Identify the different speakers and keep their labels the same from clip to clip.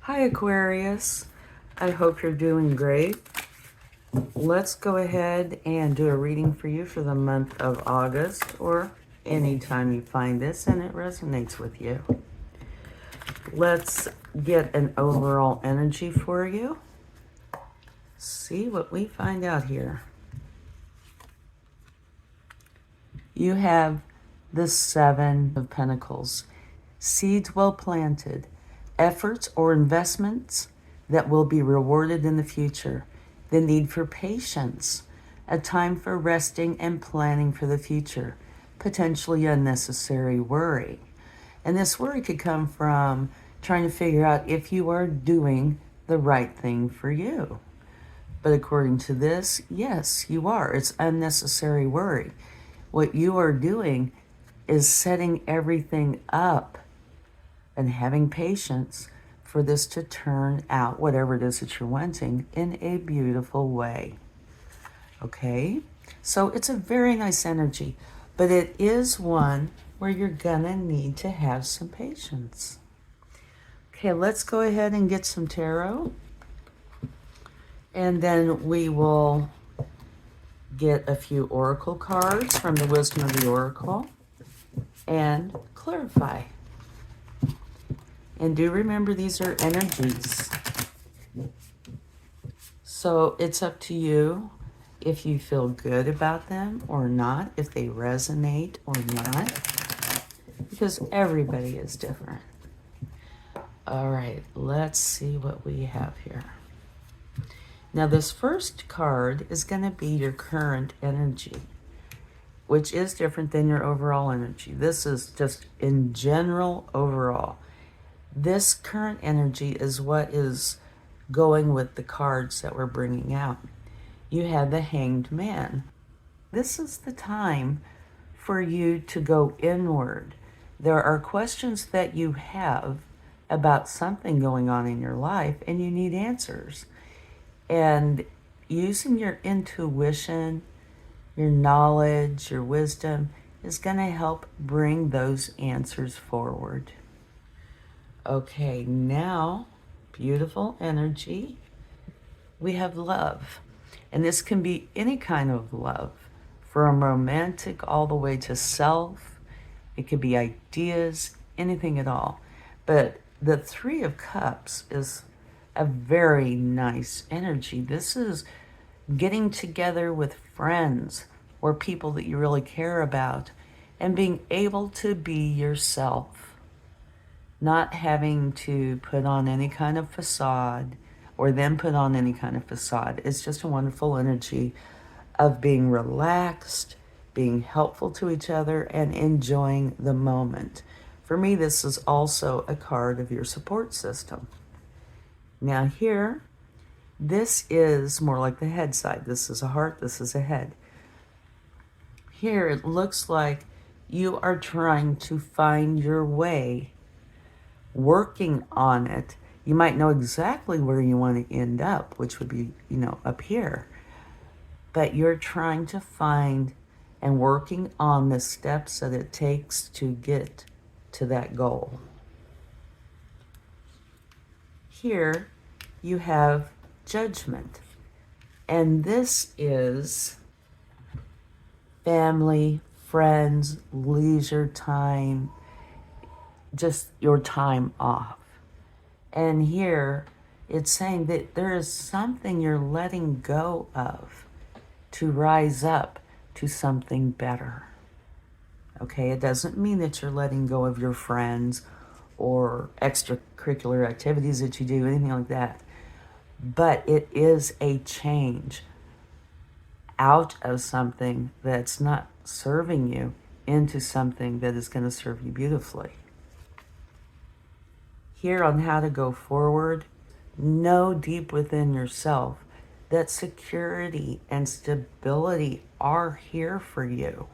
Speaker 1: Hi Aquarius, I hope you're doing great. Let's go ahead and do a reading for you for the month of August, or anytime you find this and it resonates with you. Let's get an overall energy for you. See what we find out here. You have the Seven of Pentacles. Seeds well planted. Efforts or investments that will be rewarded in the future. The need for patience. A time for resting and planning for the future. Potentially unnecessary worry. And this worry could come from trying to figure out if you are doing the right thing for you. But according to this, yes, you are. It's unnecessary worry. What you are doing is setting everything up and having patience for this to turn out, whatever it is that you're wanting, in a beautiful way. Okay? So it's a very nice energy, but it is one where you're gonna need to have some patience. Okay, let's go ahead and get some tarot. And then we will get a few oracle cards from the Wisdom of the Oracle and clarify. And do remember, these are energies. So it's up to you if you feel good about them or not, if they resonate or not, because everybody is different. All right, let's see what we have here. Now, this first card is going to be your current energy, which is different than your overall energy. This is just in general overall. This current energy is what is going with the cards that we're bringing out. You have the Hanged Man. This is the time for you to go inward. There are questions that you have about something going on in your life, and you need answers. And using your intuition, your knowledge, your wisdom is going to help bring those answers forward. Okay, now, beautiful energy. We have love. And this can be any kind of love, from romantic all the way to self. It could be ideas, anything at all. But the Three of Cups is a very nice energy. This is getting together with friends or people that you really care about and being able to be yourself. Not having to put on any kind of facade or then put on any kind of facade. It's just a wonderful energy of being relaxed, being helpful to each other, and enjoying the moment. For me, this is also a card of your support system. Now here, this is more like the head side. This is a heart, this is a head. Here, it looks like you are trying to find your way, working on it. You might know exactly where you want to end up, which would be, up here. But you're trying to find and working on the steps that it takes to get to that goal. Here you have Judgment. And this is family, friends, leisure time, just your time off. And here it's saying that there is something you're letting go of to rise up to something better. Okay, it doesn't mean that you're letting go of your friends or extracurricular activities that you do, anything like that. But it is a change out of something that's not serving you into something that is going to serve you beautifully. Here on how to go forward, know deep within yourself that security and stability are here for you,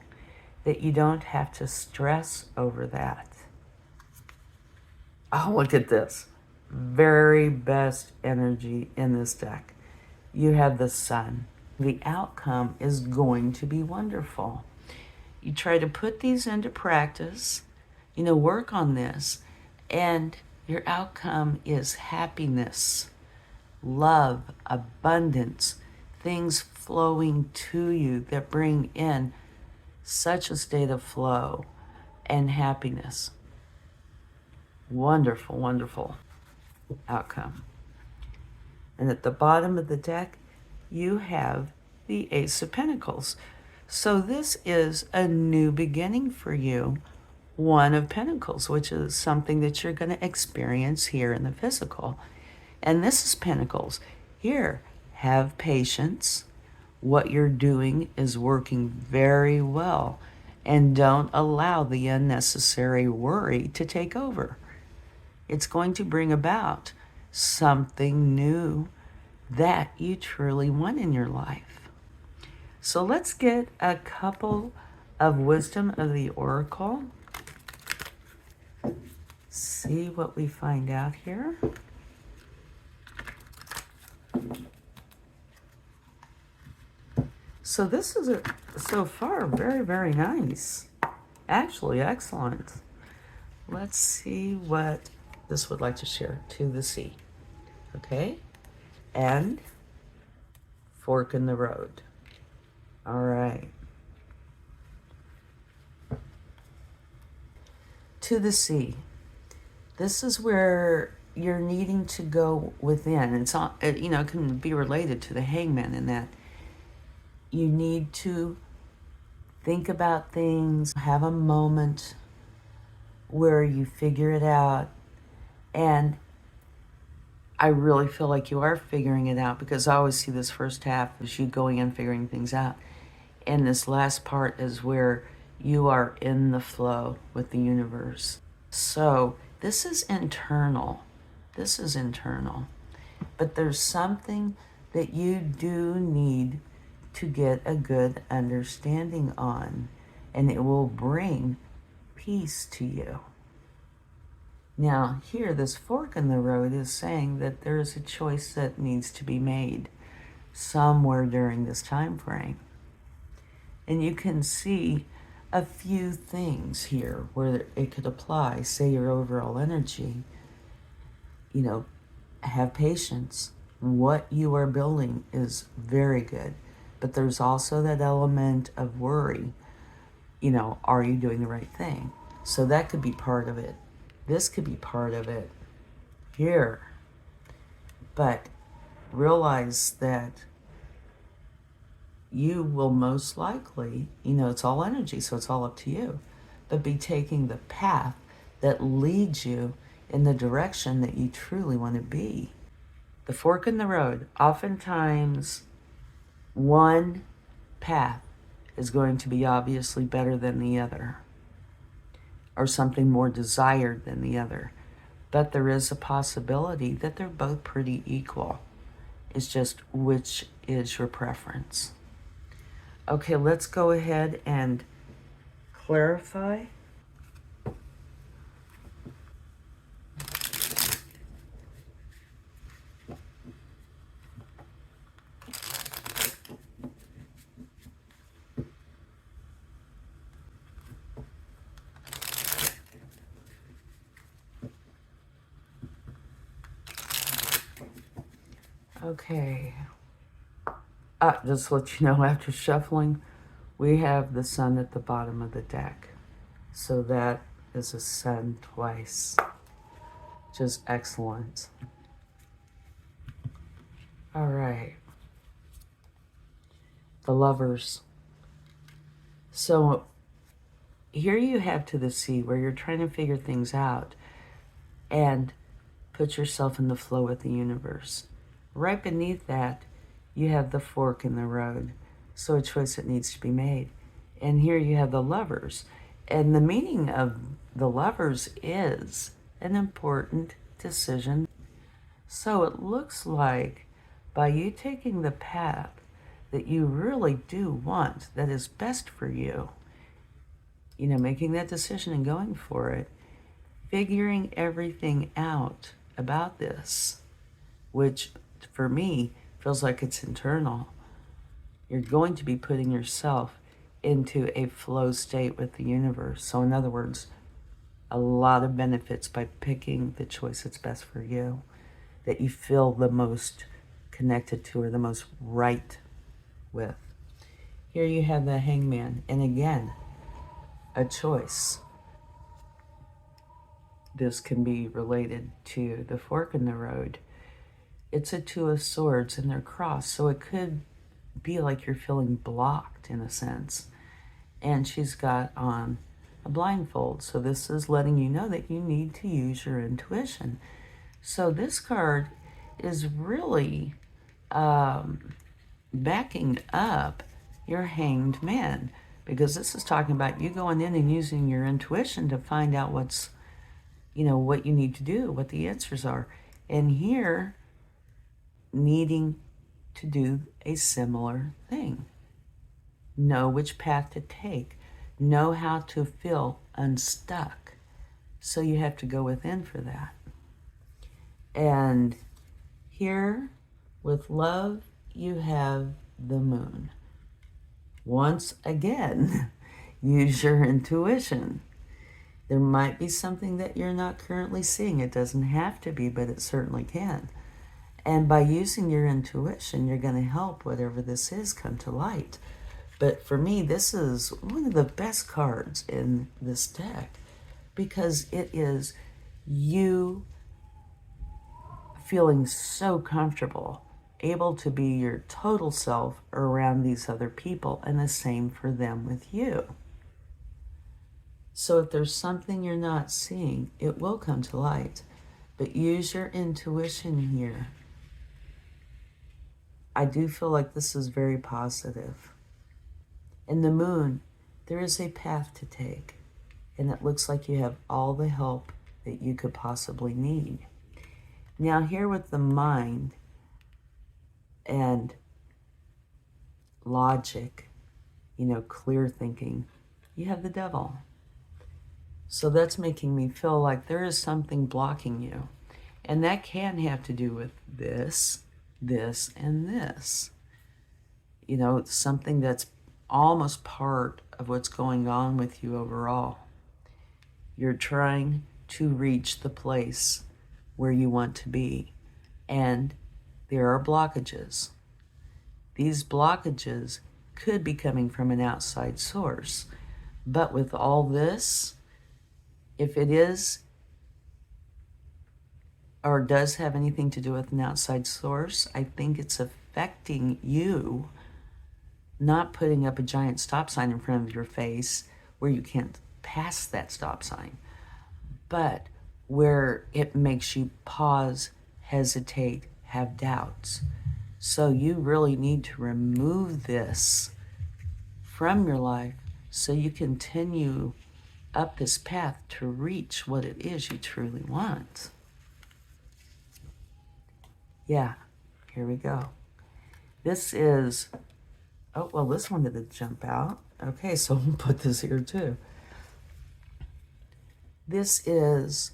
Speaker 1: that you don't have to stress over that. Oh, look at this. Very best energy in this deck. You have the Sun. The outcome is going to be wonderful. You try to put these into practice, work on this, and Your outcome is happiness, love, abundance, things flowing to you that bring in such a state of flow and happiness. Wonderful, wonderful outcome. And at the bottom of the deck, you have the Ace of Pentacles. So this is a new beginning for you. One of Pentacles, which is something that you're going to experience here in the physical. And this is Pentacles. Here, have patience. What you're doing is working very well. And don't allow the unnecessary worry to take over. It's going to bring about something new that you truly want in your life. So let's get a couple of wisdom of the Oracle. See what we find out here. So this is, so far, very, very nice. Actually, excellent. Let's see what this would like to share. To the sea. Okay? And fork in the road. All right. To the sea. This is where you're needing to go within. It's all, you know, it can be related to the Hangman in that you need to think about things, have a moment where you figure it out. And I really feel like you are figuring it out, because I always see this first half as you going in figuring things out. And this last part is where you are in the flow with the universe. So this is internal. This is internal. But there's something that you do need to get a good understanding on, and it will bring peace to you. Now, here, this fork in the road is saying that there is a choice that needs to be made somewhere during this time frame. And you can see a few things here where it could apply. Say your overall energy, you know, have patience. What you are building is very good. But there's also that element of worry. You know, are you doing the right thing? So that could be part of it. This could be part of it here. But realize that you will most likely, you know, it's all energy, so it's all up to you, but be taking the path that leads you in the direction that you truly want to be. The fork in the road, oftentimes one path is going to be obviously better than the other, or something more desired than the other. But there is a possibility that they're both pretty equal. It's just which is your preference. Okay, let's go ahead and clarify. Okay. Just to let you know, after shuffling, we have the sun at the bottom of the deck. So that is a sun twice. Just excellent. All right. The Lovers. So here you have to the sea, where you're trying to figure things out and put yourself in the flow with the universe. Right beneath that, you have the fork in the road. So a choice that needs to be made. And here you have the Lovers. And the meaning of the Lovers is an important decision. So it looks like by you taking the path that you really do want, that is best for you, you know, making that decision and going for it, figuring everything out about this, which for me feels like it's internal. You're going to be putting yourself into a flow state with the universe. So in other words, a lot of benefits by picking the choice that's best for you, that you feel the most connected to or the most right with. Here you have the Hangman, and again, a choice. This can be related to the fork in the road. It's a Two of Swords and they're crossed, so it could be like you're feeling blocked in a sense. And she's got on a blindfold, so this is letting you know that you need to use your intuition. So this card is really backing up your Hanged Man, because this is talking about you going in and using your intuition to find out what's, what you need to do, what the answers are. And here, needing to do a similar thing. Know which path to take. Know how to feel unstuck. So you have to go within for that. And here, with love, you have the Moon. Once again, use your intuition. There might be something that you're not currently seeing. It doesn't have to be, but it certainly can. And by using your intuition, you're going to help whatever this is come to light. But for me, this is one of the best cards in this deck, because it is you feeling so comfortable, able to be your total self around these other people, and the same for them with you. So if there's something you're not seeing, it will come to light. But use your intuition here. I do feel like this is very positive. In the Moon, there is a path to take, and it looks like you have all the help that you could possibly need. Now here with the mind and logic, clear thinking, you have the Devil. So that's making me feel like there is something blocking you. And that can have to do with this, and this. Something that's almost part of what's going on with you overall. You're trying to reach the place where you want to be, and there are blockages. These blockages could be coming from an outside source, but with all this, if it is or does have anything to do with an outside source, I think it's affecting you not putting up a giant stop sign in front of your face where you can't pass that stop sign, but where it makes you pause, hesitate, have doubts. So you really need to remove this from your life so you continue up this path to reach what it is you truly want. Yeah, here we go. This is, this one didn't jump out. Okay, so we'll put this here too. This is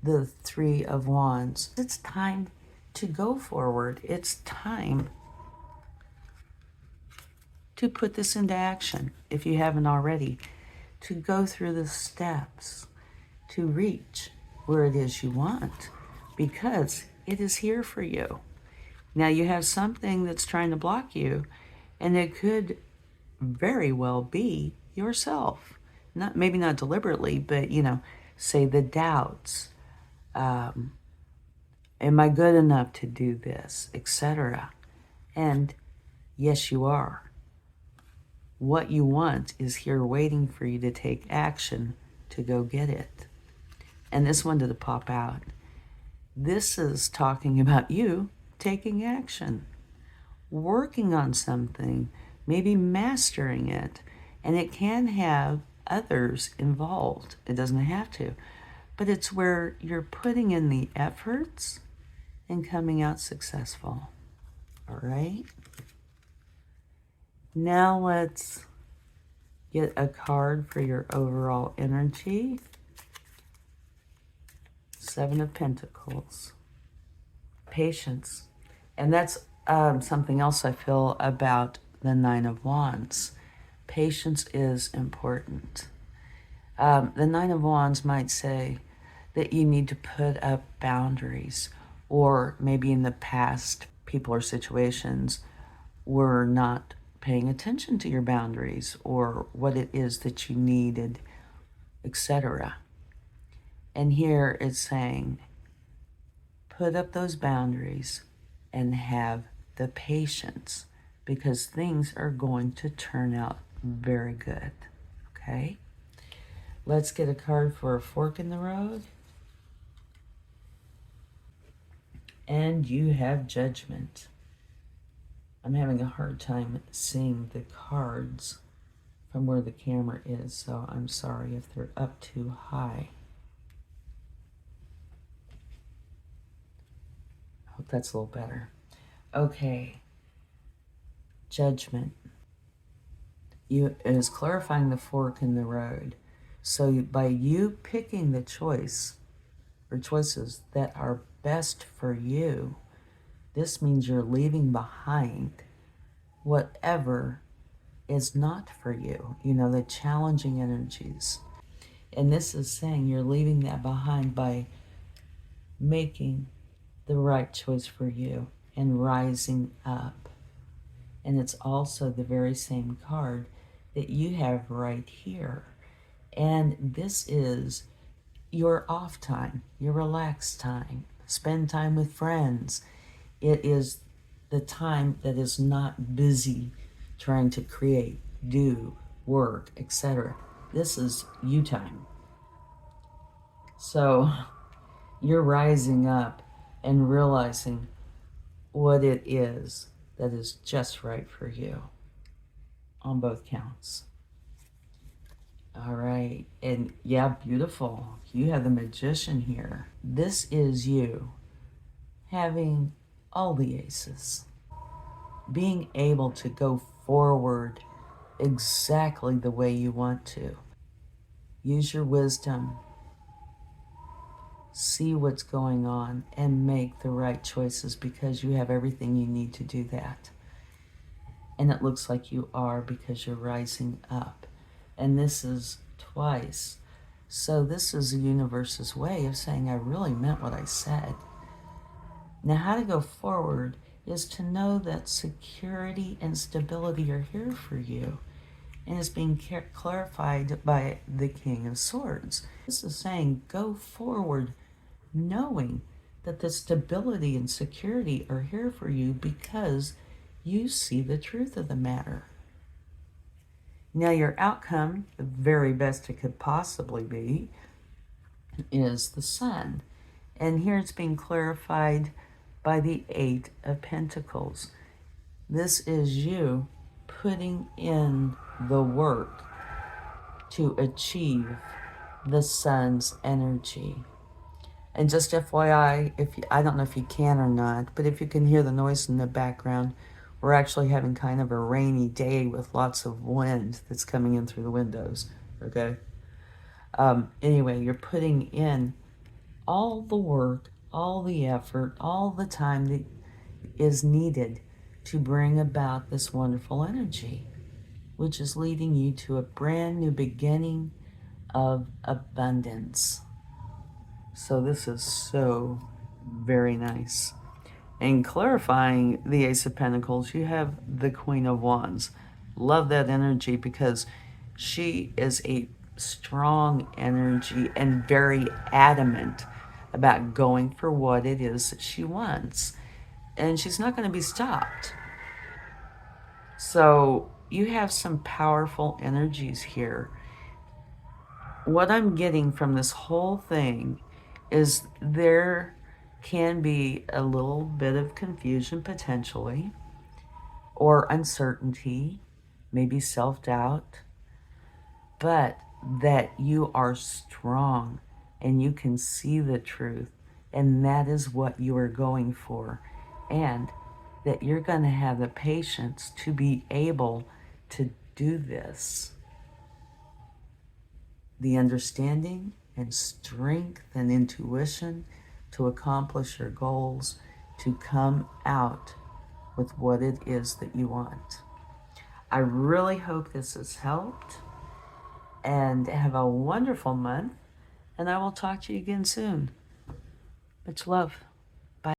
Speaker 1: the Three of Wands. It's time to go forward. It's time to put this into action, if you haven't already, to go through the steps to reach where it is you want, because it is here for you. Now you have something that's trying to block you, and it could very well be yourself. Maybe not deliberately, but say the doubts. Am I good enough to do this, etc.? And yes, you are. What you want is here waiting for you to take action to go get it. And this one did pop out. This is talking about you taking action, working on something, maybe mastering it. And it can have others involved. It doesn't have to. But it's where you're putting in the efforts and coming out successful. All right? Now let's get a card for your overall energy. Seven of Pentacles. Patience. And that's something else I feel about the Nine of Wands. Patience is important. The Nine of Wands might say that you need to put up boundaries, or maybe in the past, people or situations were not paying attention to your boundaries or what it is that you needed, etc. And here it's saying, put up those boundaries and have the patience, because things are going to turn out very good. Okay? Let's get a card for a fork in the road. And you have Judgment. I'm having a hard time seeing the cards from where the camera is, so I'm sorry if they're up too high. I hope that's a little better. Okay. Judgment. It is clarifying the fork in the road. So by you picking the choice or choices that are best for you, this means you're leaving behind whatever is not for you, the challenging energies. And this is saying you're leaving that behind by making the right choice for you and rising up. And it's also the very same card that you have right here. And this is your off time, your relaxed time. Spend time with friends. It is the time that is not busy trying to create, do, work, etc. This is you time. So you're rising up and realizing what it is that is just right for you on both counts. All right. And yeah, beautiful. You have the Magician here. This is you having all the aces, being able to go forward exactly the way you want to. Use your wisdom, see what's going on, and make the right choices, because you have everything you need to do that. And it looks like you are, because you're rising up. And this is twice. So this is the universe's way of saying, I really meant what I said. Now, how to go forward is to know that security and stability are here for you. And it's being clarified by the King of Swords. This is saying, go forward knowing that the stability and security are here for you because you see the truth of the matter. Now, your outcome, the very best it could possibly be, is the Sun. And here it's being clarified by the Eight of Pentacles. This is you putting in the work to achieve the Sun's energy. And just FYI, I don't know if you can or not, but if you can hear the noise in the background, we're actually having kind of a rainy day with lots of wind that's coming in through the windows, okay? Anyway, you're putting in all the work, all the effort, all the time that is needed to bring about this wonderful energy, which is leading you to a brand new beginning of abundance. So this is so very nice. And clarifying the Ace of Pentacles, you have the Queen of Wands. Love that energy because she is a strong energy and very adamant about going for what it is that she wants. And she's not going to be stopped. So you have some powerful energies here. What I'm getting from this whole thing is there can be a little bit of confusion potentially, or uncertainty, maybe self-doubt, but that you are strong and you can see the truth, and that is what you are going for, and that you're going to have the patience to be able to do this. The understanding and strength and intuition to accomplish your goals, to come out with what it is that you want. I really hope this has helped. and have a wonderful month. And I will talk to you again soon. Much love.